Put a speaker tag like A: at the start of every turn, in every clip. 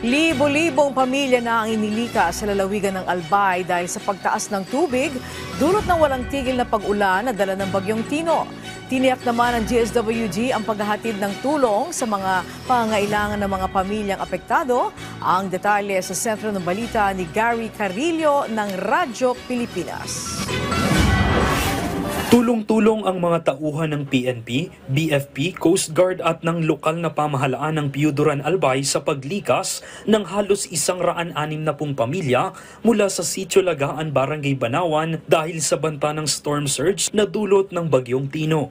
A: Libo-libong pamilya na ang inilikas sa lalawigan ng Albay dahil sa pagtaas ng tubig, dulot ng walang tigil na pag-ulan na dala ng bagyong Tino. Tiniyak naman ng DSWD ang paghahatid ng tulong sa mga pangangailangan ng mga pamilyang apektado. Ang detalye sa sentro ng balita ni Gary Carillo ng Radyo Pilipinas.
B: Tulong-tulong ang mga tauhan ng PNP, BFP, Coast Guard at ng lokal na pamahalaan ng Piuduran Albay sa paglikas ng halos 160 pamilya mula sa Sitio Lagaan, Barangay Banawan dahil sa banta ng storm surge na dulot ng bagyong Tino.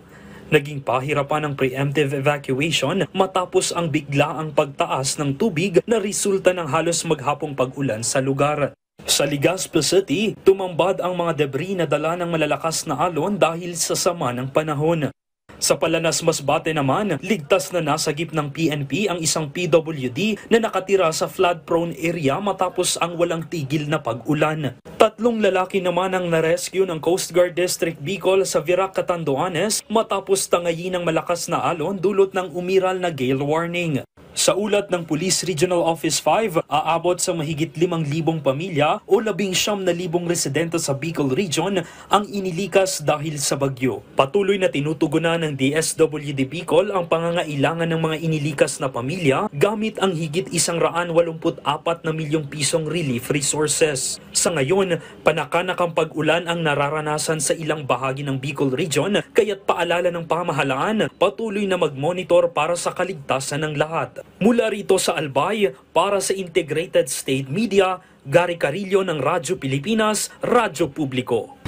B: Naging pahirapan ang preemptive evacuation matapos ang biglaang pagtaas ng tubig na resulta ng halos maghapong pag-ulan sa lugar. Sa Legazpi City, tumambad ang mga debris na dala ng malalakas na alon dahil sa sama ng panahon. Sa Palanas Masbate naman, ligtas na nasagip ng PNP ang isang PWD na nakatira sa flood-prone area matapos ang walang tigil na pag-ulan. 3 lalaki naman ang narescue ng Coast Guard District Bicol sa Virac, Catanduanes matapos tangayin ng malakas na alon dulot ng umiral na gale warning. Sa ulat ng Police Regional Office 5, aabot sa mahigit 5,000 pamilya o 19,000 residente sa Bicol Region ang inilikas dahil sa bagyo. Patuloy na tinutugunan ng DSWD Bicol ang pangangailangan ng mga inilikas na pamilya gamit ang higit 184 na milyong pisong relief resources. Sa ngayon, panakanakang pag-ulan ang nararanasan sa ilang bahagi ng Bicol Region, kaya't paalala ng pamahalaan patuloy na mag-monitor para sa kaligtasan ng lahat. Mula rito sa Albay, para sa Integrated State Media, Gary Carillo ng Radyo Pilipinas, Radyo Publiko.